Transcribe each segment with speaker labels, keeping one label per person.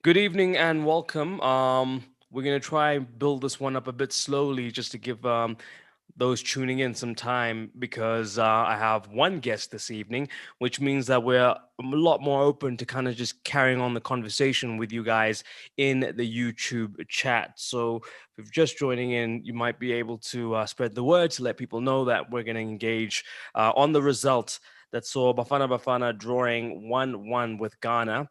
Speaker 1: Good evening and welcome. We're going to try and build this one up a bit slowly just to give those tuning in some time because I have one guest this evening, which means that we're a lot more open to kind of just carrying on the conversation with you guys in the YouTube chat. So if you're just joining in, you might be able to spread the word to let people know that we're going to engage on the result that saw Bafana drawing 1-1 with Ghana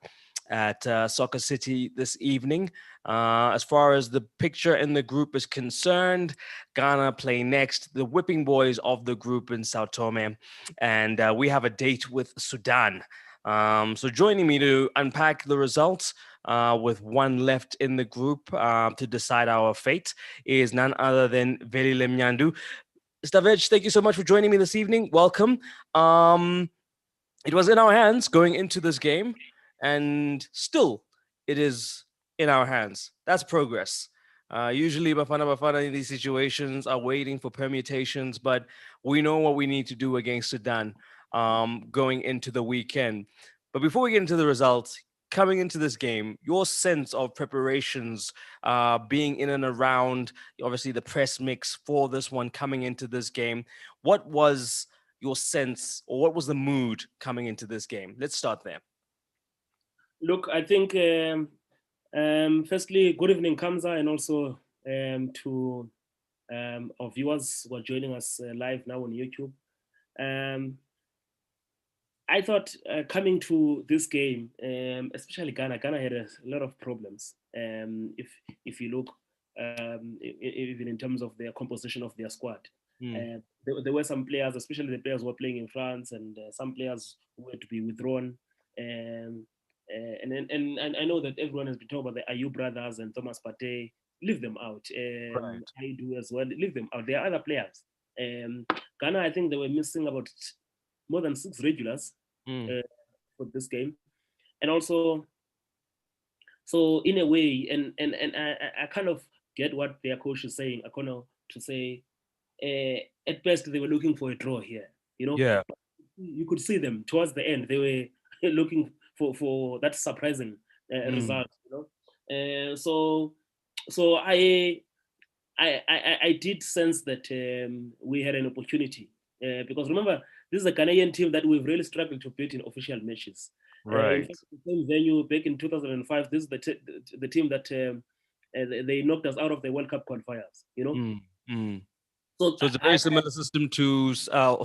Speaker 1: at Soccer City this evening. As far as the picture in the group is concerned, Ghana play next, the whipping boys of the group in Sao Tome, and we have a date with Sudan. So joining me to unpack the results with one left in the group to decide our fate is none other than Veli Lemnyandu. Stavej, thank you so much for joining me this evening. Welcome. It was in our hands going into this game, and still it is in our hands. That's progress. Usually, Bafana in these situations are waiting for permutations, but we know what we need to do against Sudan going into the weekend. But before we get into the results, coming into this game, your sense of preparations, being in and around, obviously, the press mix for this one coming into this game, what was your sense or what was the mood coming into this game? Let's start there.
Speaker 2: Look, I think firstly, good evening, Kamza, and also to our viewers who are joining us live now on YouTube. Um, I thought coming to this game, especially Ghana had a lot of problems. If you look, even in terms of their composition of their squad,
Speaker 1: Mm,
Speaker 2: there were some players, especially the players who were playing in France, and some players who had to be withdrawn. Um, and I know that everyone has been talking about the Ayew brothers and Thomas Partey. Leave them out.
Speaker 1: right.
Speaker 2: I do as well. Leave them out. There are other players. Ghana, I think they were missing about more than 6 regulars
Speaker 1: Mm,
Speaker 2: uh, for this game, and also, so in a way, and I kind of get what their coach is saying. I kind of to say, at best they were looking for a draw here. You know,
Speaker 1: yeah.
Speaker 2: you could see them towards the end. They were looking for that surprising
Speaker 1: Mm,
Speaker 2: result. So I did sense that we had an opportunity because remember, this is a Ghanaian team that we've really struggled to beat in official matches. In
Speaker 1: right.
Speaker 2: fact, the same venue back in 2005, this is the team that they knocked us out of the World Cup qualifiers.
Speaker 1: Mm, mm.
Speaker 2: So
Speaker 1: So it's a very similar system to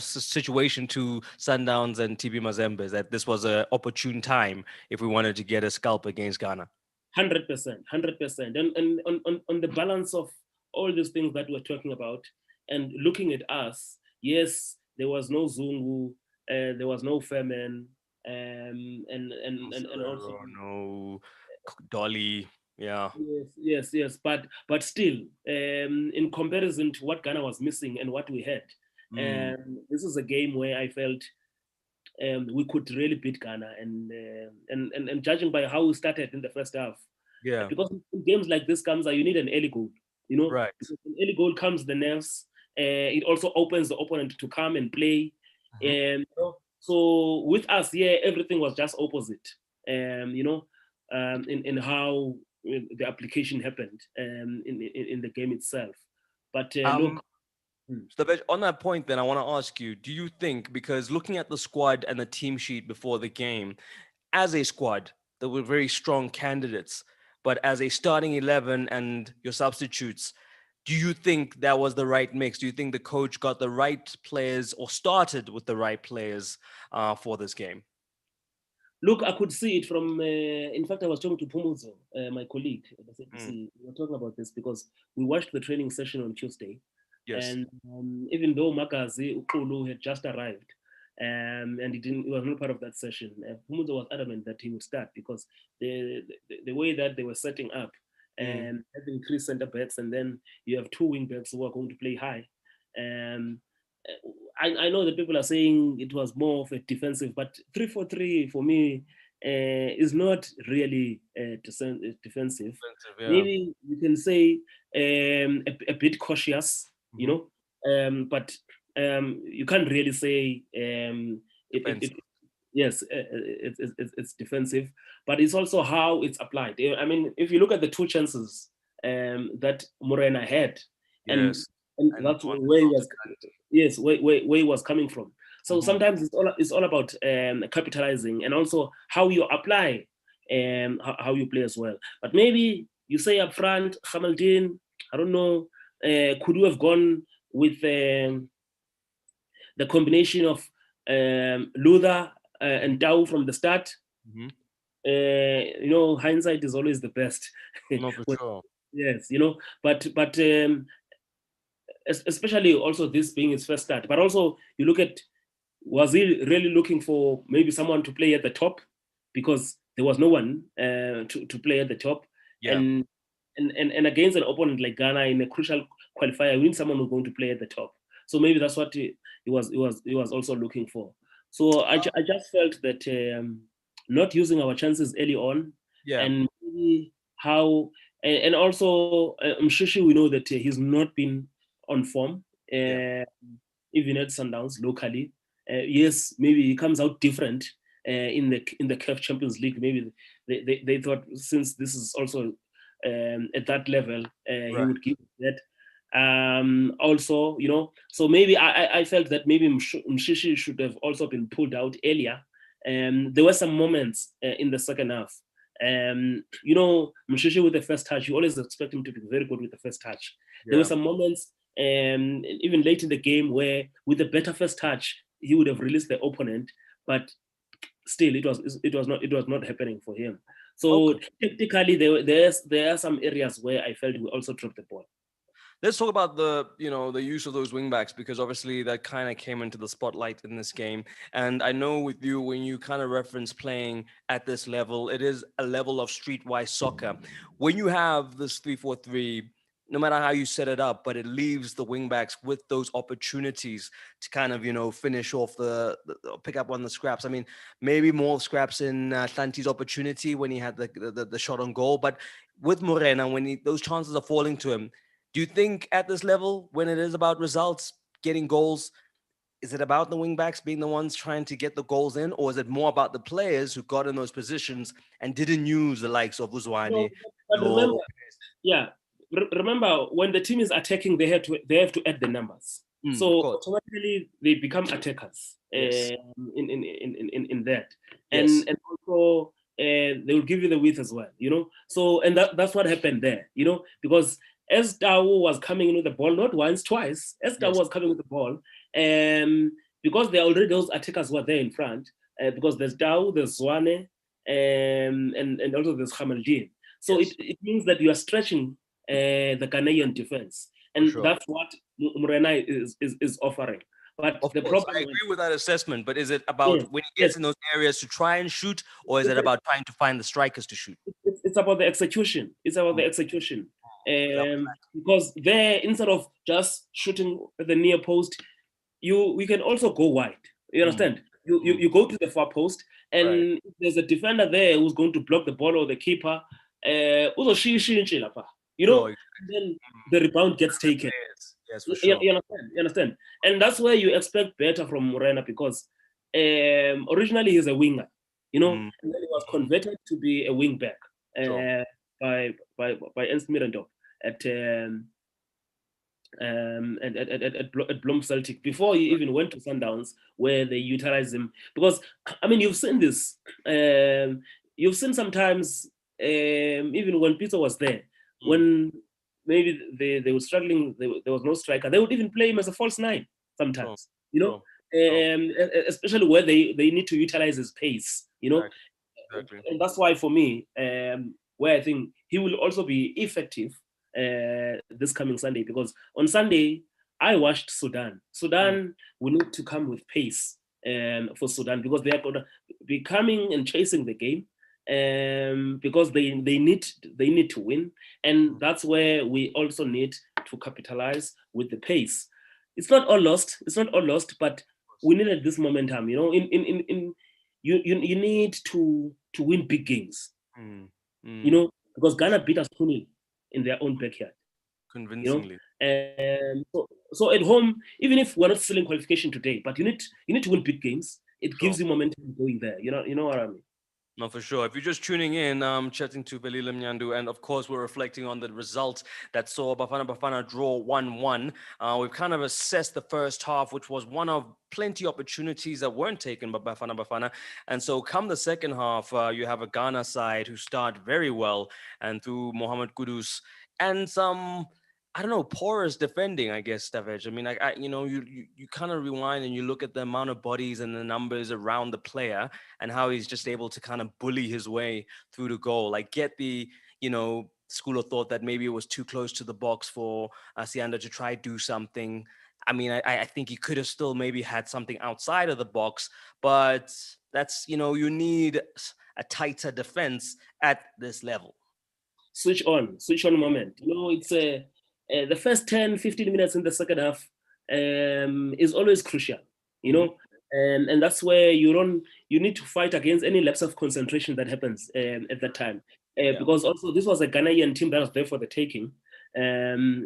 Speaker 1: situation to Sundowns and TB Mazembe. That this was an opportune time if we wanted to get a scalp against Ghana.
Speaker 2: 100%, 100%. And on the balance of all these things that we're talking about and looking at us, yes, there was no Zungu, there was no Femen,
Speaker 1: No
Speaker 2: and also
Speaker 1: Ferrero, no Dolly. Yeah.
Speaker 2: yes, but still, in comparison to what Ghana was missing and what we had,
Speaker 1: Mm,
Speaker 2: this is a game where I felt we could really beat Ghana, and judging by how we started in the first half,
Speaker 1: yeah.
Speaker 2: because in games like this comes, you need an early goal,
Speaker 1: Right.
Speaker 2: because an early goal comes the nerves. It also opens the opponent to come and play,
Speaker 1: Mhm.
Speaker 2: and so with us, yeah, everything was just opposite, in how the application happened in the game itself. But
Speaker 1: Um,
Speaker 2: look, hmm,
Speaker 1: So, on that point, then I want to ask you: do you think, because looking at the squad and the team sheet before the game, as a squad, there were very strong candidates, but as a starting 11 and your substitutes, do you think that was the right mix? Do you think the coach got the right players or started with the right players for this game?
Speaker 2: look, I could see it from. In fact, I was talking to Pumuzo, my colleague at the
Speaker 1: Mm,
Speaker 2: SABC. We were talking about this because we watched the training session on Tuesday,
Speaker 1: yes.
Speaker 2: and even though Makazi Ukulu had just arrived, and he was not part of that session, Pumuzo was adamant that he would start because the way that they were setting up,
Speaker 1: Mm,
Speaker 2: and having three centre backs, and then you have two wing backs who are going to play high. Um, I know that people are saying it was more of a defensive, but 3-4-3 for me is not really defensive.
Speaker 1: expensive, yeah.
Speaker 2: Maybe you can say a bit cautious,
Speaker 1: Hmm.
Speaker 2: but you can't really say it, it,
Speaker 1: Defensive.
Speaker 2: it Yes, it's defensive, but it's also how it's applied. I mean, if you look at the two chances that Morena had, and
Speaker 1: Yes.
Speaker 2: and
Speaker 1: And
Speaker 2: that's
Speaker 1: one
Speaker 2: where he was,
Speaker 1: result.
Speaker 2: yes, where he was coming from. So
Speaker 1: Hmm.
Speaker 2: sometimes it's all about capitalizing, and also how you apply how you play as well. But maybe you say up front, Hamaldin, I don't know, could you have gone with the combination of Luther and Tau from the start?
Speaker 1: Hmm.
Speaker 2: Hindsight is always the best.
Speaker 1: No, for sure.
Speaker 2: Yes, but especially also this being his first start. But also you look at, was he really looking for maybe someone to play at the top, because there was no one to play at the top,
Speaker 1: Yeah.
Speaker 2: and and against an opponent like Ghana in a crucial qualifier, we need someone who's going to play at the top. So maybe that's what he was also looking for. So I just felt that not using our chances early on,
Speaker 1: Yeah.
Speaker 2: and maybe how, and also Mshishi, we know that he's not been on form,
Speaker 1: Yeah.
Speaker 2: even at Sundowns locally. Yes, maybe he comes out different in the CAF Champions League. Maybe they thought, since this is also at that level, he
Speaker 1: Right.
Speaker 2: would give that. Also, so maybe I felt that maybe Mshishi should have also been pulled out earlier. There were some moments in the second half. Mshishi with the first touch, you always expect him to be very good with the first touch. There were
Speaker 1: Yeah.
Speaker 2: some moments, even late in the game, where with a better first touch, he would have released the opponent, but still, it was not happening for him.
Speaker 1: Okay.
Speaker 2: So technically, there are some areas where I felt we also dropped the ball.
Speaker 1: Let's talk about the use of those wing backs, because obviously that kind of came into the spotlight in this game. And I know with you, when you kind of reference playing at this level, it is a level of streetwise soccer. When you have this 3-4-3, no matter how you set it up, but it leaves the wing backs with those opportunities to kind of finish off pick up on the scraps. I mean, maybe more scraps in Santi's opportunity when he had the shot on goal, but with Morena, when those chances are falling to him, do you think at this level, when it is about results, getting goals, is it about the wingbacks being the ones trying to get the goals in, or is it more about the players who got in those positions and didn't use the likes of
Speaker 2: No,
Speaker 1: Uzwani
Speaker 2: but remember,
Speaker 1: or
Speaker 2: yeah, remember, when the team is attacking, they have to add the numbers.
Speaker 1: of
Speaker 2: So
Speaker 1: course.
Speaker 2: automatically they become attackers
Speaker 1: Yes.
Speaker 2: in that, and
Speaker 1: Yes.
Speaker 2: and also they will give you the width as well. So, and that's what happened there. Because as Tao was coming in with the ball, not once, twice, as Tao
Speaker 1: Yes.
Speaker 2: was coming with the ball, because there already those attackers were there in front, because there's Tao, there's Zwane, and also there's Hamaldin. So it,
Speaker 1: Yes.
Speaker 2: it means that you are stretching the Ghanaian defense,
Speaker 1: For
Speaker 2: and
Speaker 1: sure.
Speaker 2: that's what Morena is offering. But
Speaker 1: Of
Speaker 2: the
Speaker 1: course,
Speaker 2: problem
Speaker 1: I
Speaker 2: was,
Speaker 1: agree with that assessment. But is it about
Speaker 2: yes,
Speaker 1: when he
Speaker 2: yes,
Speaker 1: gets in those areas to try and shoot, or is it about trying to find the strikers to shoot?
Speaker 2: it's about the execution. It's about
Speaker 1: Mm,
Speaker 2: the execution.
Speaker 1: that was
Speaker 2: Because there, instead of just shooting at the near post, we can also go wide. You
Speaker 1: mm,
Speaker 2: understand? You, you
Speaker 1: mm,
Speaker 2: you go to the far post,
Speaker 1: right.
Speaker 2: and if there's a defender there who's going to block the ball, or the keeper,
Speaker 1: Sure.
Speaker 2: then the rebound gets taken.
Speaker 1: Yes. Yes, for
Speaker 2: You,
Speaker 1: sure.
Speaker 2: you understand? You understand? And that's where you expect better from Morena, because originally he's a winger,
Speaker 1: Mm,
Speaker 2: and then he was
Speaker 1: mhm,
Speaker 2: converted to be a wing back
Speaker 1: sure.
Speaker 2: by Ernst Middendorf at at Blom Celtic, before he even went to Sundowns, where they utilized him. Because I mean, you've seen this. You've seen sometimes, even when Peter was there,
Speaker 1: Mm,
Speaker 2: when maybe they were struggling, there was no striker, they would even play him as a false nine
Speaker 1: sure.
Speaker 2: sometimes.
Speaker 1: Sure. Sure.
Speaker 2: Especially where they need to utilize his pace.
Speaker 1: Exactly. Exactly.
Speaker 2: And that's why for me, where I think he will also be effective this coming Sunday, because on Sunday I watched Sudan.
Speaker 1: Mm,
Speaker 2: Sudan will need to come with pace for Sudan, because they are going to be coming and chasing the game, because they need to win, and
Speaker 1: mm,
Speaker 2: that's where we also need to capitalize with the pace. It's not all lost. It's not all lost, but we needed this momentum. You need to win big games,
Speaker 1: mm, mm.
Speaker 2: because Ghana beat us 2-0 in their own backyard. you know.
Speaker 1: Convincingly.
Speaker 2: So at home, even if we're not still in qualification today, but you need to win big games. it
Speaker 1: Sure.
Speaker 2: gives you momentum going there. You know what I mean?
Speaker 1: No, for sure. If you're just tuning in, chatting to Belila Mnyandu, and of course, we're reflecting on the results that saw Bafana draw 1-1. We've kind of assessed the first half, which was one of plenty opportunities that weren't taken by Bafana. And so, come the second half, you have a Ghana side who start very well, and through Mohamed Kudus and some. I don't know, porous defending, I guess, Stavage. I mean, you kind of rewind and you look at the amount of bodies and the numbers around the player, and how he's just able to kind of bully his way through the goal. Like, get the, school of thought that maybe it was too close to the box for Sianda to try do something. I mean, I think he could have still maybe had something outside of the box, but that's, you need a tighter defense at this level.
Speaker 2: Switch on moment. It's the first 10, 15 minutes in the second half is always crucial,
Speaker 1: Mhm.
Speaker 2: and that's where you need to fight against any lapse of concentration that happens at that time.
Speaker 1: Yeah.
Speaker 2: Because also this was a Ghanaian team that was there for the taking in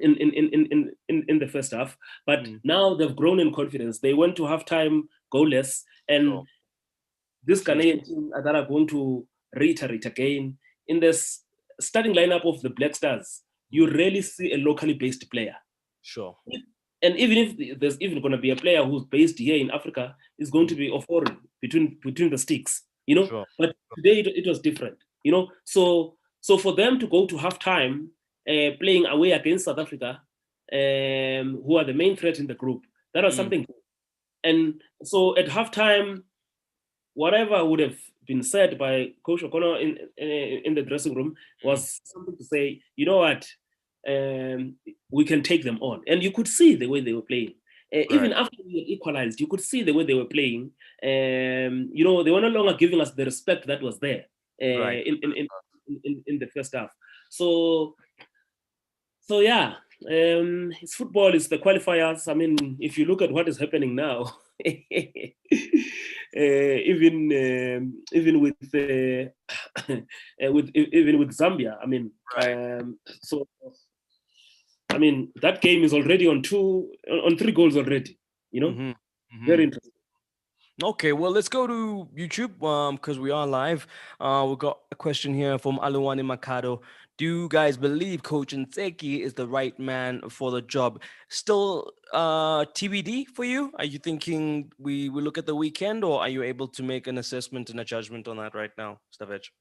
Speaker 2: the first half. But
Speaker 1: Mm.
Speaker 2: now they've grown in confidence. They went to halftime goalless,
Speaker 1: Sure.
Speaker 2: and this
Speaker 1: Clean sheet.
Speaker 2: Ghanaian team that are going to reiterate again in this starting lineup of the Black Stars, you
Speaker 1: Mm.
Speaker 2: rarely see a locally based player.
Speaker 1: Sure.
Speaker 2: And even if there's even going to be a player who's based here in Africa, is going to
Speaker 1: Mm.
Speaker 2: be of foreign between the sticks,
Speaker 1: Sure.
Speaker 2: But today it was different, So for them to go to halftime playing away against South Africa, who are the main threat in the group, that was
Speaker 1: Mm.
Speaker 2: something. And so at halftime, whatever would have been said by Coach O'Connor in the dressing room
Speaker 1: Mm.
Speaker 2: was something to say, you know what, we can take them on. And you could see the way they were playing.
Speaker 1: Right.
Speaker 2: Even after we had equalized, you could see the way they were playing. They were no longer giving us the respect that was there
Speaker 1: Right.
Speaker 2: in the first half. So yeah, it's football. It's the qualifiers. I mean, if you look at what is happening now, even with even with Zambia, I mean,
Speaker 1: Right.
Speaker 2: so I mean that game is already on 3 goals already.
Speaker 1: Mm-hmm. Mm-hmm.
Speaker 2: Very interesting.
Speaker 1: Okay, well, let's go to YouTube because we are live. We got a question here from Aluwani Makado. Do you guys believe Coach Nseki is the right man for the job? Still TBD for you? Are you thinking we look at the weekend, or are you able to make an assessment and a judgment on that right now, Stavage?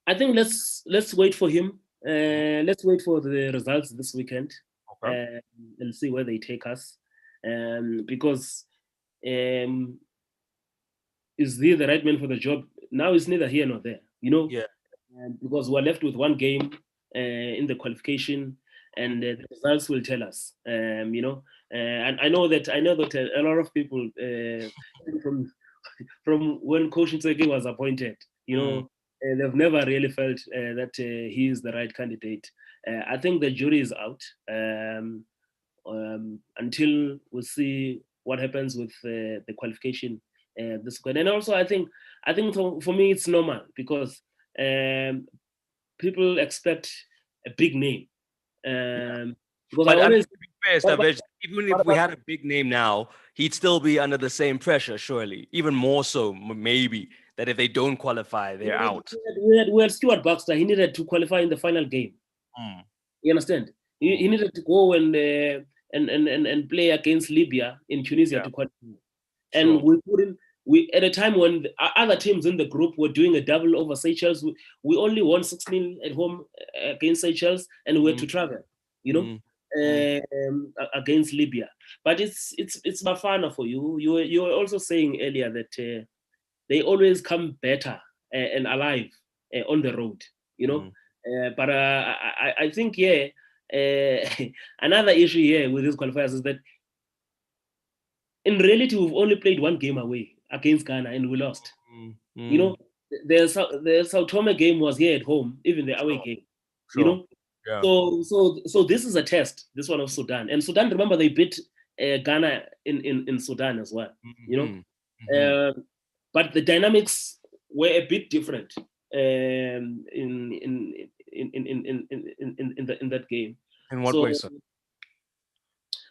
Speaker 2: I think let's wait for him. Let's wait for the results this weekend
Speaker 1: Okay.
Speaker 2: and see where they take us. Because um, is he the right man for the job? Now it's neither here nor there,
Speaker 1: Yeah.
Speaker 2: because we're left with one game in the qualification, and the results will tell us. And I know that a lot of people from from when Coach Nseki was appointed,
Speaker 1: Mm.
Speaker 2: they've never really felt that he is the right candidate. I think the jury is out until we see what happens with the qualification this weekend. And also, I think for me it's normal because um, people expect a big name.
Speaker 1: Yeah.
Speaker 2: Because I
Speaker 1: But I mean,
Speaker 2: always
Speaker 1: to be fair,
Speaker 2: what about,
Speaker 1: Stavage, even
Speaker 2: what
Speaker 1: if we
Speaker 2: about
Speaker 1: had a big name now, he'd still be under the same pressure, surely. Even more so, maybe, that if they don't qualify, they're out.
Speaker 2: we had Stuart Baxter. He needed to qualify in the final game.
Speaker 1: Mm.
Speaker 2: You understand? He
Speaker 1: Mm.
Speaker 2: needed to go and play against Libya in Tunisia
Speaker 1: Yeah,
Speaker 2: to qualify. And
Speaker 1: sure.
Speaker 2: we couldn't. We at a time when the other teams in the group were doing a double over Seychelles, we only won 16 at home against Seychelles, and we had
Speaker 1: Mm.
Speaker 2: to travel,
Speaker 1: Mm. Mm.
Speaker 2: against Libya. But it's Bafana for you. You were also saying earlier that they always come better and alive on the road.
Speaker 1: Mm.
Speaker 2: But I think another issue here with these qualifiers is that in reality we've only played one game away against Ghana and we lost.
Speaker 1: Mm.
Speaker 2: You
Speaker 1: Mm.
Speaker 2: know, the Sao Tome game was here at home, even the away
Speaker 1: Sure,
Speaker 2: game. You
Speaker 1: sure.
Speaker 2: know,
Speaker 1: Yeah.
Speaker 2: so this is a test. This one of Sudan, and Sudan. Remember, they beat Ghana in Sudan as well.
Speaker 1: Mm-hmm. Mm-hmm.
Speaker 2: But the dynamics were a bit different in that game.
Speaker 1: In what way,
Speaker 2: So
Speaker 1: sir?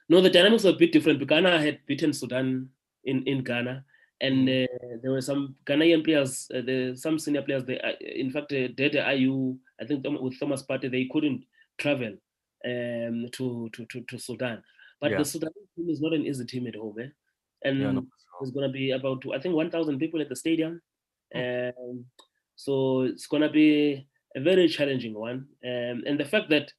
Speaker 2: no, the dynamics were a bit different. Ghana had beaten Sudan in Ghana, and there were some Ghanaian players, some senior players. They, in fact, Dede Ayu, I think with Thomas Partey, they couldn't travel to Sudan. But the
Speaker 1: Yeah.
Speaker 2: Sudan team is not an easy team at home, eh?
Speaker 1: Yeah. No.
Speaker 2: And there's gonna be about, I think, 1,000 people at the stadium.
Speaker 1: Hmm.
Speaker 2: Um, so it's gonna be a very challenging one. And the fact that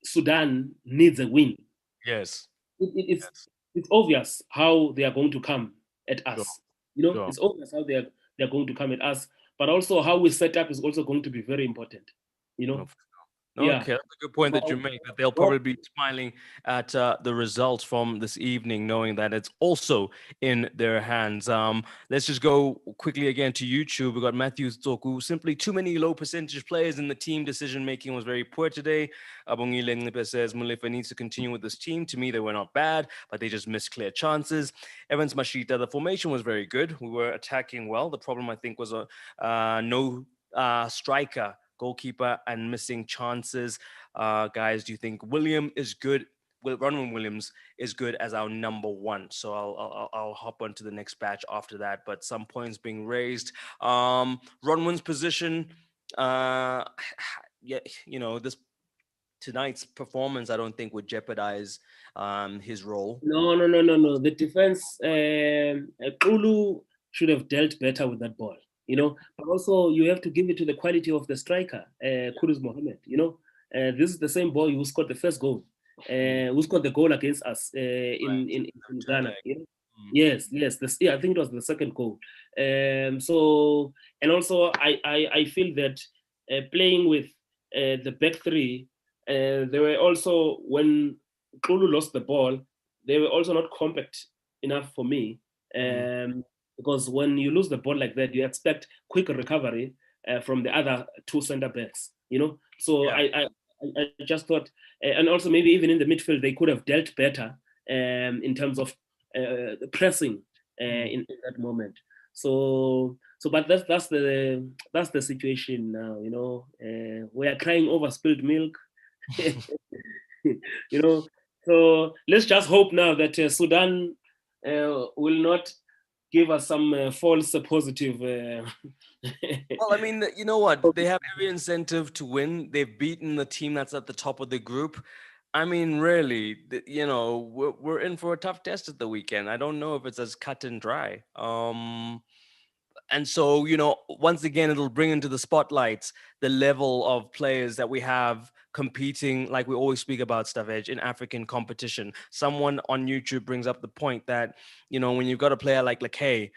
Speaker 2: Sudan needs a win,
Speaker 1: Yes.
Speaker 2: it's
Speaker 1: Yes.
Speaker 2: it's obvious how they are going to come at
Speaker 1: Sure.
Speaker 2: us. You know,
Speaker 1: Sure.
Speaker 2: it's obvious how they're going to come at us. But also how we set up is also going to be very important. You
Speaker 1: No.
Speaker 2: know,
Speaker 1: No,
Speaker 2: yeah.
Speaker 1: okay, that's a good point that you
Speaker 2: Well,
Speaker 1: make. That they'll
Speaker 2: well,
Speaker 1: probably be smiling at the results from this evening, knowing that it's also in their hands. Let's just go quickly again to YouTube. We got Matthew Zoku. Simply too many low percentage players in the team. Decision making was very poor today. Abongile Ngipe says Mulefa needs to continue with this team. To me, they were not bad, but they just missed clear chances. Evans Mashita, the formation was very good. We were attacking well. The problem, I think, was a no striker, goalkeeper, and missing chances. Guys, do you think William is good? Will Ronwen Williams is good as our number one? So I'll hop on to the next batch after that. But some points being raised. Ronwen's position, uh, yeah, this tonight's performance, I don't think would jeopardize his role.
Speaker 2: no. The defense, Kulu should have dealt better with that ball. You know, but also you have to give it to the quality of the striker, Kudus Mohammed. You know, this is the same boy who scored the first goal,
Speaker 1: Mm,
Speaker 2: who scored the goal against us
Speaker 1: right.
Speaker 2: in
Speaker 1: That
Speaker 2: Ghana.
Speaker 1: leg.
Speaker 2: You know?
Speaker 1: Mm,
Speaker 2: Yes. I think it was the second goal. So, and also I feel that playing with the back three, they were also, when Kulu lost the ball, they were also not compact enough for me.
Speaker 1: mm,
Speaker 2: Because when you lose the ball like that, you expect quick recovery from the other two center backs. You know, so
Speaker 1: yeah.
Speaker 2: I just thought, and also maybe even in the midfield they could have dealt better in terms of pressing
Speaker 1: Mm.
Speaker 2: in that moment. So, but that's the situation now. You know, we are crying over spilled milk. You know, so let's just hope now that Sudan will not give us some false positive.
Speaker 1: Well, I mean, you know what? They have every incentive to win. They've beaten the team that's at the top of the group. I mean, really, we're in for a tough test at the weekend. I don't know if it's as cut and dry. And so, once again, it'll bring into the spotlights the level of players that we have competing, like we always speak about, Stuff Edge, in African competition. Someone on YouTube brings up the point that, when you've got a player like Lakay,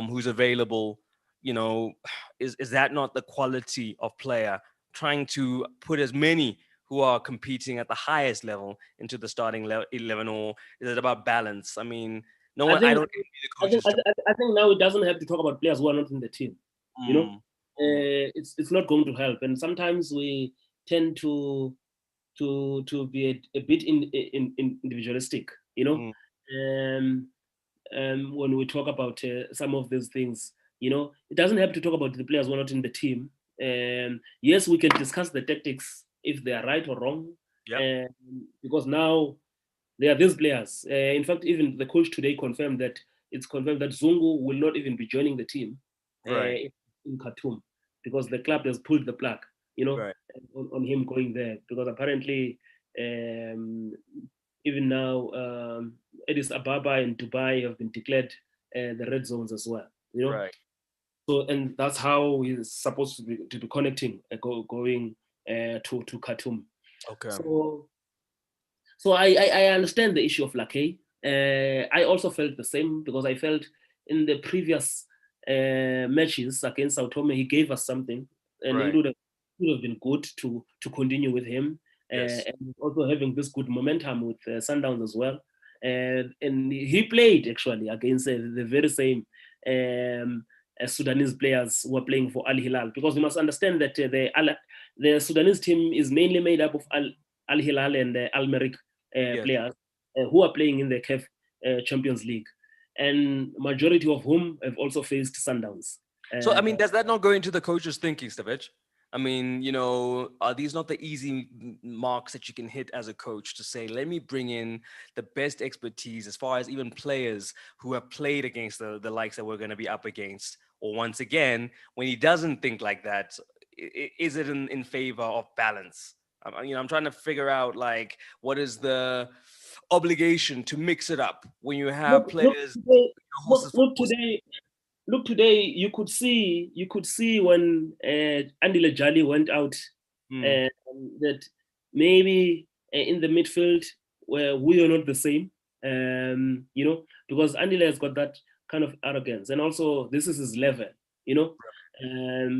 Speaker 1: who's available, you know, is that not the quality of player? Trying to put as many who are competing at the highest level into the starting 11, or is it about balance? I mean, no
Speaker 2: I
Speaker 1: one, I
Speaker 2: think
Speaker 1: don't envy the coach's job.
Speaker 2: I think now it doesn't have to talk about players who are not in the team. You know,
Speaker 1: Mm, mm,
Speaker 2: it's not going to help, and sometimes we tend to be a bit in individualistic. You know,
Speaker 1: mm.
Speaker 2: um, when we talk about some of these things, you know, it doesn't have to talk about the players who are not in the team. Yes, we can discuss the tactics if they are right or wrong,
Speaker 1: Yep.
Speaker 2: um, because now there are these players. In fact, even the coach today confirmed that it's confirmed that Zungu will not even be joining the team
Speaker 1: Right.
Speaker 2: in Khartoum because the club has pulled the plug, you know,
Speaker 1: Right.
Speaker 2: on him going there because apparently um, even now Addis Ababa and Dubai have been declared the red zones as well, you know.
Speaker 1: Right.
Speaker 2: So and that's how he's supposed to be connecting, going to Khartoum.
Speaker 1: Okay.
Speaker 2: So I understand the issue of Lakey. I also felt the same because I felt in the previous matches against Sao Tome, he gave us something, and
Speaker 1: Right.
Speaker 2: would have been good to continue with him,
Speaker 1: Yes.
Speaker 2: and also having this good momentum with Sundowns as well. And he played actually against the very same Sudanese players who are playing for Al Hilal because you must understand that the Sudanese team is mainly made up of Al Hilal and Al Merrikh
Speaker 1: Yes.
Speaker 2: players who are playing in the CAF Champions League, and majority of whom have also faced Sundowns.
Speaker 1: So I
Speaker 2: Uh,
Speaker 1: mean, does that not go into the coach's thinking, Stavich? I mean, are these not the easy marks that you can hit as a coach to say, let me bring in the best expertise as far as even players who have played against the likes that we're going to be up against? Or once again, when he doesn't think like that, is it in favor of balance? I'm trying to figure out like what is the obligation to mix it up when you have
Speaker 2: Look, look
Speaker 1: players,
Speaker 2: today,
Speaker 1: horses for course.
Speaker 2: look today. You could see when Andile Jali went out
Speaker 1: Mm,
Speaker 2: uh, that maybe in the midfield where we are not the same. Because Andile has got that kind of arrogance, and also this is his level. You know,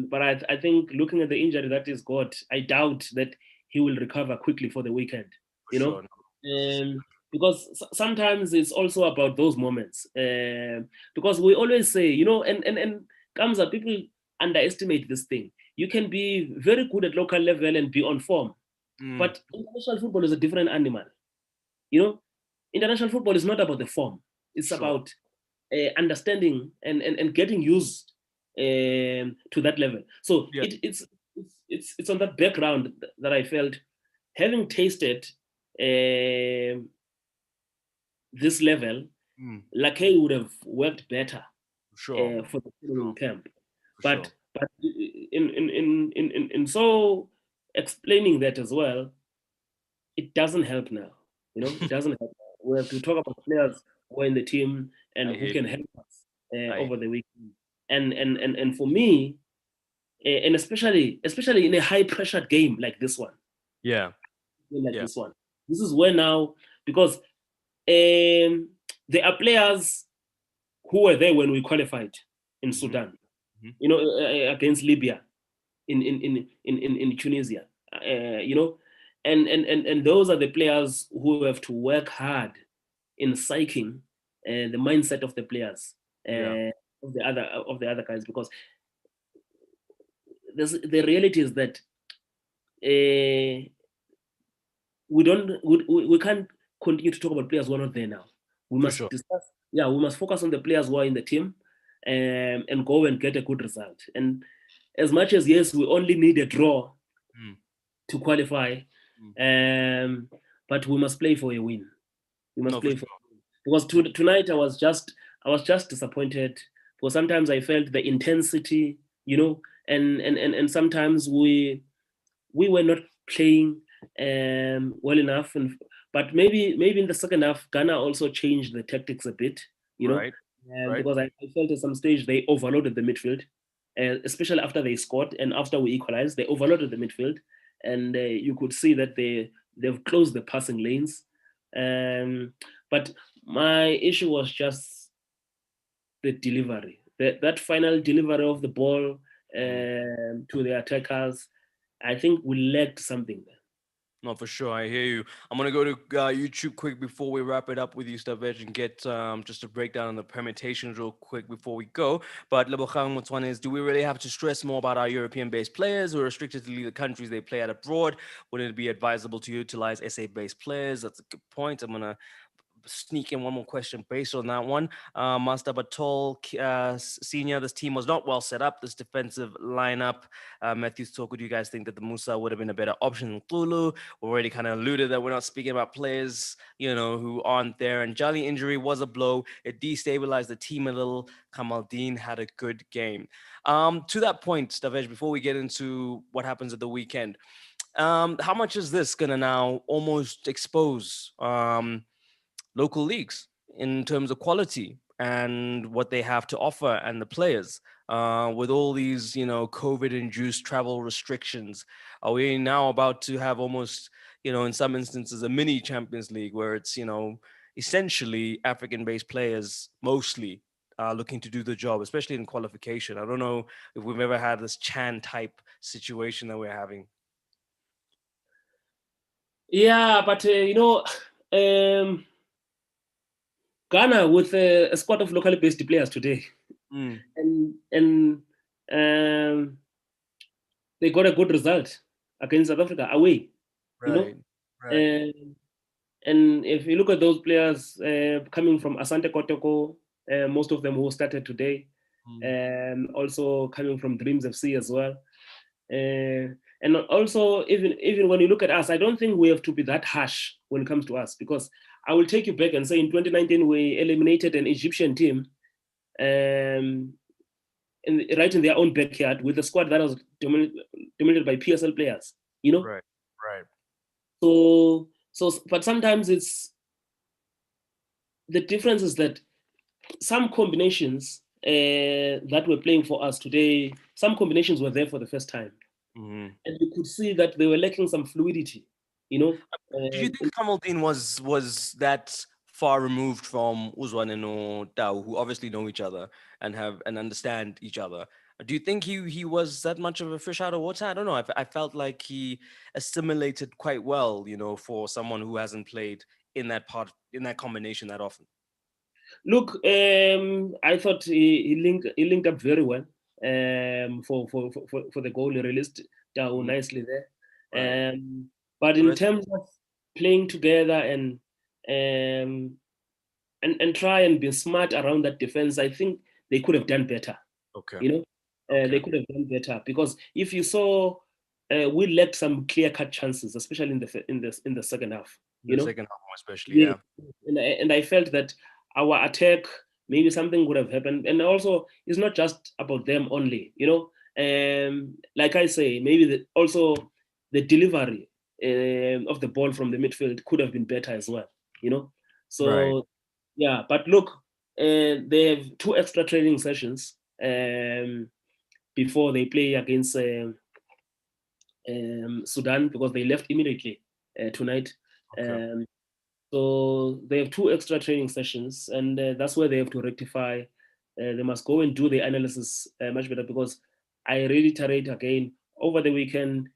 Speaker 2: but I think looking at the injury that he's got, I doubt that he will recover quickly for the weekend.
Speaker 1: for
Speaker 2: You know,
Speaker 1: sure. No, for sure.
Speaker 2: because sometimes it's also about those moments. Because we always say, and comes up, people underestimate this thing. You can be very good at local level and be on form,
Speaker 1: Mm,
Speaker 2: but international football is a different animal. You know, international football is not about the form. It's
Speaker 1: sure.
Speaker 2: about understanding and getting used to that level. So
Speaker 1: Yeah.
Speaker 2: it's on that background that I felt, having tasted this level,
Speaker 1: Mm,
Speaker 2: Lakay would have worked better
Speaker 1: for sure.
Speaker 2: for the following camp.
Speaker 1: For sure.
Speaker 2: But in so explaining that as well, it doesn't help now. It doesn't help. We have to talk about players who are in the team and
Speaker 1: I
Speaker 2: who
Speaker 1: hear
Speaker 2: can
Speaker 1: you.
Speaker 2: help us
Speaker 1: I
Speaker 2: over the weekend. And for me, and especially in a high pressured game like this one,
Speaker 1: yeah.
Speaker 2: like
Speaker 1: Yeah.
Speaker 2: this one, this is where now, because there are players who were there when we qualified in
Speaker 1: Hmm.
Speaker 2: Sudan,
Speaker 1: Hmm.
Speaker 2: against Libya, in Tunisia, and those are the players who have to work hard in psyching the mindset of the players,
Speaker 1: Yeah.
Speaker 2: of the other guys, because the reality is that we don't we can't continue to talk about players who are not there now. We
Speaker 1: For
Speaker 2: must
Speaker 1: sure.
Speaker 2: discuss. Yeah, we must focus on the players who are in the team, and go and get a good result. And as much as, yes, we only need a draw
Speaker 1: Mm,
Speaker 2: to qualify,
Speaker 1: mm.
Speaker 2: um, but we must play for a win. We must
Speaker 1: No, for
Speaker 2: play for
Speaker 1: sure.
Speaker 2: because
Speaker 1: For
Speaker 2: tonight I was just disappointed, because sometimes I felt the intensity, and sometimes we were not playing well enough, but maybe in the second half Ghana also changed the tactics a bit,
Speaker 1: right. Right.
Speaker 2: because I felt at some stage they overloaded the midfield, especially after they scored and after we equalized. They overloaded the midfield, and you could see that they've closed the passing lanes, but my issue was just the delivery, that final delivery of the ball
Speaker 1: Mm.
Speaker 2: to the attackers. I think we lacked something there.
Speaker 1: No, for sure. I hear you. I'm gonna go to YouTube quick before we wrap it up with you, Stavej, and get just a breakdown on the permutations real quick before we go. But Lebogang Motswane is: do we really have to stress more about our European-based players who are restricted to leave the countries they play at abroad? Wouldn't it be advisable to utilize SA-based players? That's a good point. I'm gonna sneak in one more question based on that one. Master Batol Senior, this team was not well set up. This defensive lineup. Matthew Stoker, do you guys think that the Musa would have been a better option than Tulu? We already kind of alluded that we're not speaking about players, who aren't there. And Jali injury was a blow. It destabilized the team a little. Kamaldeen had a good game. To that point, Stavej, before we get into what happens at the weekend, how much is this going to now almost expose local leagues in terms of quality and what they have to offer and the players with all these COVID induced travel restrictions? Are we now about to have almost, in some instances, a mini Champions League where it's essentially African based players mostly looking to do the job, especially in qualification? I don't know if we've ever had this Chan type situation that we're having.
Speaker 2: Yeah, but um, Ghana with a squad of locally based players today,
Speaker 1: Mm,
Speaker 2: and um, they got a good result against South Africa away. You know,
Speaker 1: right, right.
Speaker 2: um, and if you look at those players coming from Asante Kotoko, most of them who started today,
Speaker 1: Mm,
Speaker 2: also coming from Dreams FC as well. And also, even when you look at us, I don't think we have to be that harsh when it comes to us, because I will take you back and say in 2019 we eliminated an Egyptian team, um, right in their own backyard with a squad that was dominated by PSL players. You know,
Speaker 1: Right. Right.
Speaker 2: but sometimes it's the difference is that some combinations that were playing for us today, some combinations were there for the first time,
Speaker 1: Mm-hmm.
Speaker 2: and you could see that they were lacking some fluidity. You know,
Speaker 1: Do you think Kamaldeen was that far removed from Uzwan and Tao, who obviously know each other and have and understand each other? Do you think he was that much of a fish out of water? I don't know. I felt like he assimilated quite well, for someone who hasn't played in that combination that often.
Speaker 2: look, I thought he linked up very well for the goal. He released Tao
Speaker 1: Mhm.
Speaker 2: nicely there,
Speaker 1: Right.
Speaker 2: but
Speaker 1: The
Speaker 2: in
Speaker 1: rest.
Speaker 2: terms of playing together um, and try and be smart around that defense, I think they could have done better.
Speaker 1: Okay.
Speaker 2: You know,
Speaker 1: Okay.
Speaker 2: they could have done better, because if you saw, we lacked some clear cut chances, especially in the second half.
Speaker 1: In
Speaker 2: You
Speaker 1: the
Speaker 2: know,
Speaker 1: second half, more especially,
Speaker 2: we,
Speaker 1: yeah.
Speaker 2: and I felt that our attack, maybe something would have happened, and also it's not just about them only. You know, like I say, maybe also the delivery of the ball from the midfield could have been better as well. You know,
Speaker 1: Right.
Speaker 2: so yeah, but look, they have two extra training sessions before they play against Sudan, because they left immediately tonight.
Speaker 1: Okay.
Speaker 2: Um, so they have two extra training sessions, and that's where they have to rectify. They must go and do the analysis much better, because I reiterate again, over the weekend,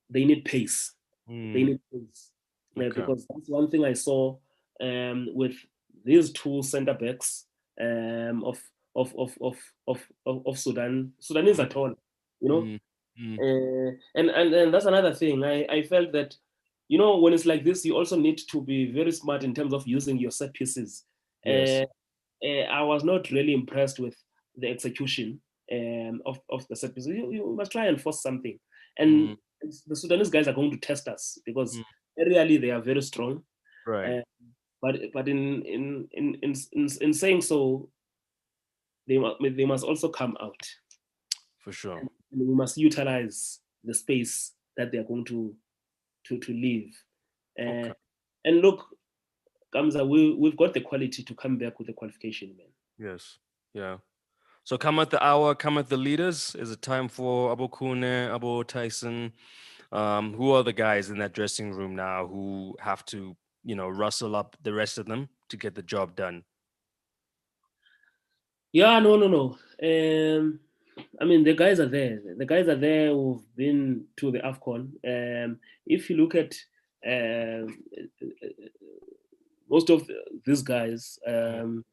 Speaker 2: they need pace. They
Speaker 1: Mm,
Speaker 2: need pace.
Speaker 1: okay.
Speaker 2: Because that's one thing I saw with these two center backs of, of Sudan. Sudanese are
Speaker 1: Mm,
Speaker 2: tall, you know.
Speaker 1: mm, mm.
Speaker 2: And that's another thing. I felt that, when it's like this, you also need to be very smart in terms of using your set pieces.
Speaker 1: Yes.
Speaker 2: Uh, I was not really impressed with the execution of the set pieces. You must try and force something. And
Speaker 1: Mm,
Speaker 2: the Sudanese guys are going to test us, because
Speaker 1: mm.
Speaker 2: really they are very strong.
Speaker 1: Right.
Speaker 2: Uh, but in saying so, they must also come out,
Speaker 1: For sure.
Speaker 2: and we must utilize the space that they are going to leave. Uh,
Speaker 1: Okay.
Speaker 2: and look, Kamza, we've got the quality to come back with the qualification, man.
Speaker 1: Yes. Yeah. So come at the hour, come at the leaders. Is it time for Abu Kune, Abu Tyson? Who are the guys in that dressing room now who have to, rustle up the rest of them to get the job done?
Speaker 2: Yeah, no, no, no. I mean, the guys are there. The guys are there who've been to the AFCON. If you look at most of these guys,
Speaker 1: Mm.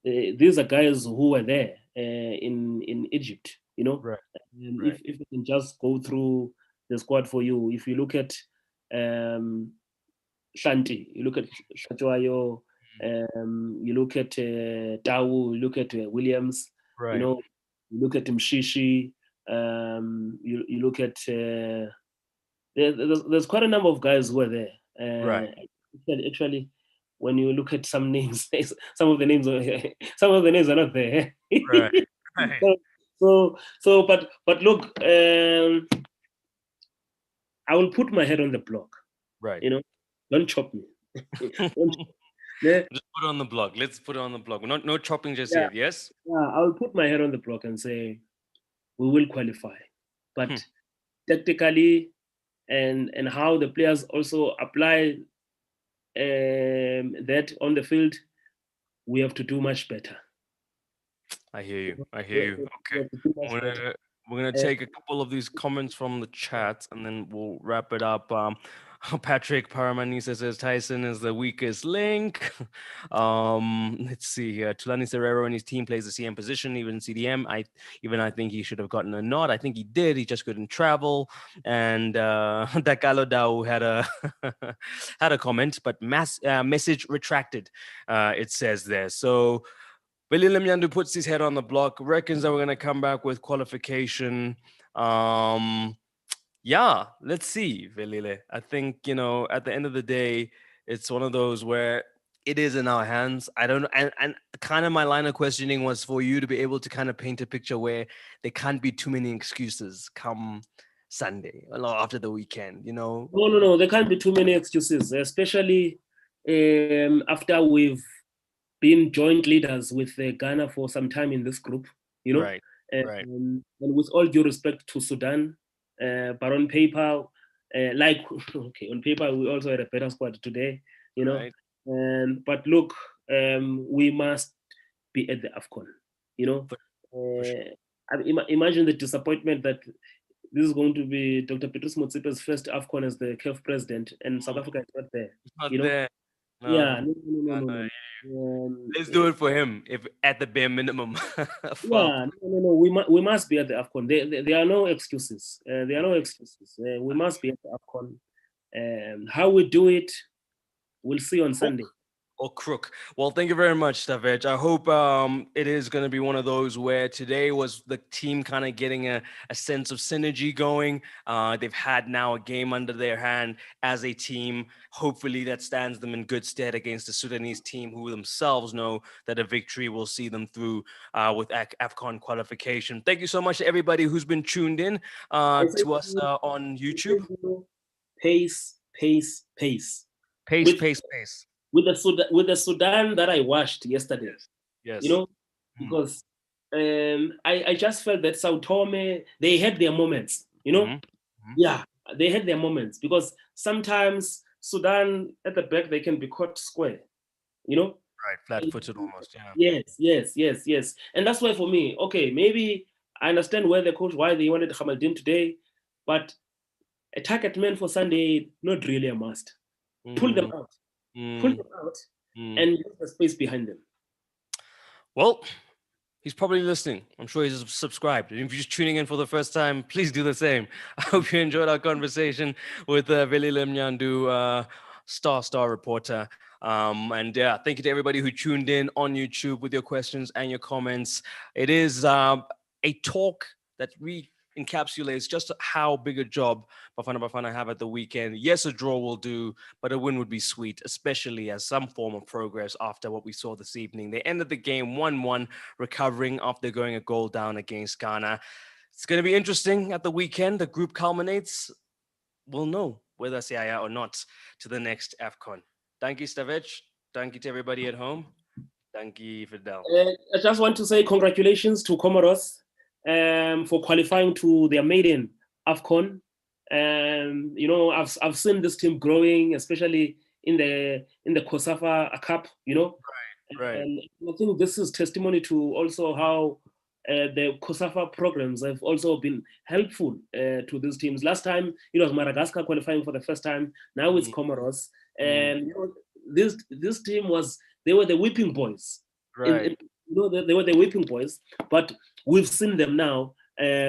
Speaker 2: these are guys who were there in Egypt.
Speaker 1: Right. Right.
Speaker 2: If we can just go through the squad for you, if you look at um, Shanti, you look at Shachwayo, you look at Tau, you look at Williams, you
Speaker 1: Right.
Speaker 2: know, you look at Mshishi, you look at there's quite a number of guys who are there.
Speaker 1: Right.
Speaker 2: Actually, when you look at some names, some of the names are some of the names are not there.
Speaker 1: Right. Right.
Speaker 2: But look, I will put my head on the block.
Speaker 1: Right.
Speaker 2: You know, don't chop me. Don't, yeah,
Speaker 1: Just put it on the block. Let's put it on the block. Not no chopping just
Speaker 2: yeah,
Speaker 1: yet. Yes.
Speaker 2: yeah. I will put my head on the block and say we will qualify,
Speaker 1: Hmm.
Speaker 2: but tactically and how the players also apply that on the field, we have to do much better.
Speaker 1: I hear you. I
Speaker 2: We
Speaker 1: hear
Speaker 2: have
Speaker 1: you.
Speaker 2: to, we
Speaker 1: Okay.
Speaker 2: have to do much
Speaker 1: We're
Speaker 2: better.
Speaker 1: gonna we're gonna
Speaker 2: Uh,
Speaker 1: take a couple of these comments from the chat and then we'll wrap it up. Patrick Paramanisa says Tyson is the weakest link. Let's see here. Tulani Serrero and his team plays the CM position, even CDM. I think he should have gotten a nod. I think he did. He just couldn't travel. And Dakalo Dao had a had a comment, but message retracted. It says there. So Billy Limyandu puts his head on the block, reckons that we're going to come back with qualification. Yeah, let's see, Velile. I think, at the end of the day, it's one of those where it is in our hands. I don't know. And kind of my line of questioning was for you to be able to kind of paint a picture where there can't be too many excuses come Sunday or after the weekend,
Speaker 2: No, no, no. There can't be too many excuses, especially after we've been joint leaders with Ghana for some time in this group, you know.
Speaker 1: Right, right,
Speaker 2: And with all due respect to Sudan, but on paper, like, okay, on paper, we also had a better squad today, you know.
Speaker 1: right.
Speaker 2: But look, we must be at the AFCON, you know.
Speaker 1: For, for sure.
Speaker 2: Imagine the disappointment that this is going to be Dr. Petrus Motsepe's first AFCON as the CAF president, and South
Speaker 1: Mm,
Speaker 2: Africa is not there,
Speaker 1: it's not
Speaker 2: you know.
Speaker 1: there. No,
Speaker 2: Yeah, no, no, no,
Speaker 1: no,
Speaker 2: no,
Speaker 1: no.
Speaker 2: no. no.
Speaker 1: Let's do it for him, if at the bare minimum. For
Speaker 2: Yeah, no, no, no. We must be at the AFCON. There are no excuses. There are no excuses. We must be at the AFCON. How we do it, we'll see on Sunday.
Speaker 1: or crook. Well, thank you very much, Stavej. I hope it is going to be one of those where today was the team kind of getting a sense of synergy going. They've had now a game under their hand as a team. Hopefully, that stands them in good stead against the Sudanese team, who themselves know that a victory will see them through with AFCON qualification. Thank you so much to everybody who's been tuned in
Speaker 2: I say
Speaker 1: to
Speaker 2: to
Speaker 1: us
Speaker 2: you,
Speaker 1: on
Speaker 2: I say
Speaker 1: YouTube.
Speaker 2: to you, pace, pace, pace.
Speaker 1: Pace,
Speaker 2: With
Speaker 1: pace, pace.
Speaker 2: with the Sudan that I watched yesterday,
Speaker 1: Yes.
Speaker 2: you
Speaker 1: Yes.
Speaker 2: know, because I just felt that Sao Tome, they had their moments, you know.
Speaker 1: Mm-hmm.
Speaker 2: Yeah, they had their moments because sometimes Sudan at the back they can be caught square, you know.
Speaker 1: Right, flat-footed almost. Yeah.
Speaker 2: Yes, yes, yes, yes. And that's why for me, okay, maybe I understand where the coach why they wanted Hamaldin today, but a target man for Sunday, not really a must. Pull them
Speaker 1: Mm,
Speaker 2: out, pull
Speaker 1: mm,
Speaker 2: them out,
Speaker 1: mm.
Speaker 2: and use the space behind them.
Speaker 1: Well, he's probably listening. I'm sure he's subscribed. And if you're just tuning in for the first time, please do the same. I hope you enjoyed our conversation with Veli Lemnyandu, star reporter. And yeah, thank you to everybody who tuned in on YouTube with your questions and your comments. It is a talk that we encapsulates just how big a job Bafana have at the weekend. Yes, a draw will do, but a win would be sweet, especially as some form of progress after what we saw this evening. They ended the game 1-1, recovering after going a goal down against Ghana. It's going to be interesting at the weekend. The group culminates. We'll know whether Siaya or not to the next AFCON. Thank you, Stavej. Thank you to everybody at home. Thank you, Fidel.
Speaker 2: I just want to say congratulations to Comoros for qualifying to their maiden AFCON. You know, I've seen this team growing, especially in the COSAFA Cup. You know,
Speaker 1: Right.
Speaker 2: and I think this is testimony to also how the COSAFA programs have also been helpful to these teams. Last time it was Madagascar qualifying for the first time. Now it's
Speaker 1: Mm,
Speaker 2: Comoros,
Speaker 1: mm.
Speaker 2: and you know, this team was they were the whipping boys.
Speaker 1: Right.
Speaker 2: You know, they were the whipping boys, but we've seen them now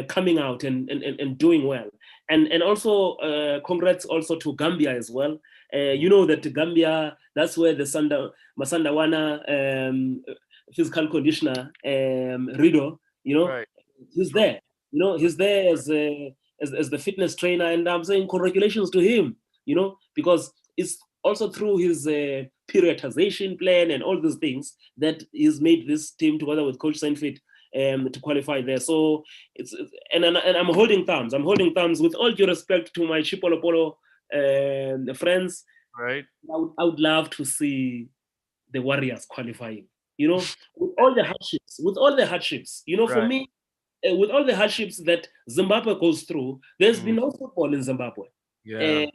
Speaker 2: coming out and doing well. And also congrats also to Gambia as well. You know that Gambia, that's where the Masandawana physical conditioner, Rido, you know,
Speaker 1: Right.
Speaker 2: he's
Speaker 1: True.
Speaker 2: there. You know, he's there as the fitness trainer, and I'm saying congratulations to him. You know, because it's also through his periodization plan and all these things that he's made this team together with Coach Saintfield to qualify there. So and I'm holding thumbs. I'm holding thumbs with all due respect to my Chipolopolo friends.
Speaker 1: Right.
Speaker 2: I would love to see the Warriors qualifying. You know, with all the hardships. You know, for
Speaker 1: Right.
Speaker 2: me, with all the hardships that Zimbabwe goes through, there's
Speaker 1: Mm,
Speaker 2: been no football in Zimbabwe
Speaker 1: yeah.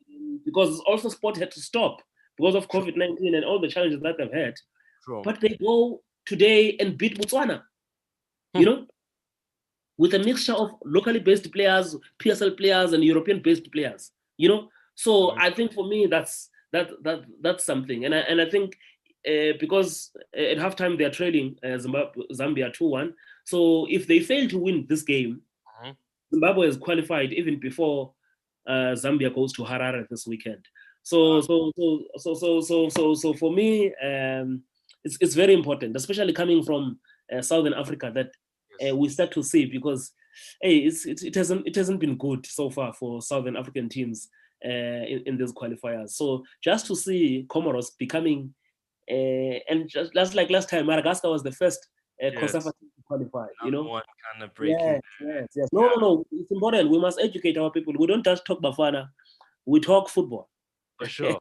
Speaker 2: because also sport had to stop because of
Speaker 1: True.
Speaker 2: COVID-19 and all the challenges that they've had.
Speaker 1: True.
Speaker 2: But they go today and beat Botswana. You
Speaker 1: Hmm.
Speaker 2: know, with a mixture of locally based players, PSL players, and European based players. You know, so
Speaker 1: Right.
Speaker 2: I think for me that's something, and I think because at halftime they're trailing Zambia 2-1. So if they fail to win this game,
Speaker 1: Mhm.
Speaker 2: Zimbabwe is qualified even before Zambia goes to Harare this weekend.
Speaker 1: Wow.
Speaker 2: So for me, it's very important, especially coming from Southern Africa, that
Speaker 1: Yes.
Speaker 2: we start to see because hey, it hasn't been good so far for Southern African teams in these qualifiers. So just to see Comoros becoming and just like last time, Madagascar was the first
Speaker 1: Yes,
Speaker 2: COSAFA team to qualify.
Speaker 1: another one kind of breaking.
Speaker 2: Yes, yes, yes. No,
Speaker 1: Yeah,
Speaker 2: no, no. It's important. We must educate our people. We don't just talk Bafana. We talk football.
Speaker 1: for sure.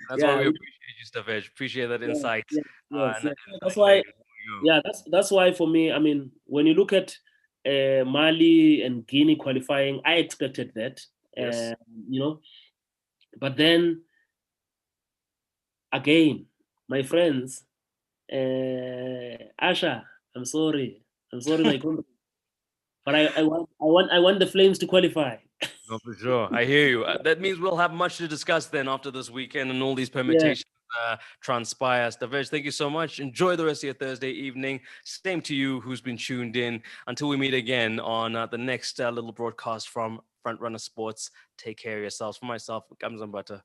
Speaker 1: That's why
Speaker 2: Yeah,
Speaker 1: we appreciate you, Stavej. Appreciate that
Speaker 2: yes,
Speaker 1: insight
Speaker 2: yes, yes,
Speaker 1: and that
Speaker 2: yes. That's
Speaker 1: insight
Speaker 2: why.
Speaker 1: there. There we go.
Speaker 2: Yeah, that's why for me. I mean, when you look at Mali and Guinea qualifying, I expected that.
Speaker 1: Yes.
Speaker 2: Uh, you know, but then again, my friends, Asha, I'm sorry, my country, but I want the Flames to qualify.
Speaker 1: No, for sure. I hear you. That means we'll have much to discuss then after this weekend and all these
Speaker 2: Yeah,
Speaker 1: permutations transpire. Stavej, thank you so much. Enjoy the rest of your Thursday evening. Same to you who's been tuned in. Until we meet again on the next little broadcast from Frontrunner Sports, take care of yourselves. For myself, Kamzambata.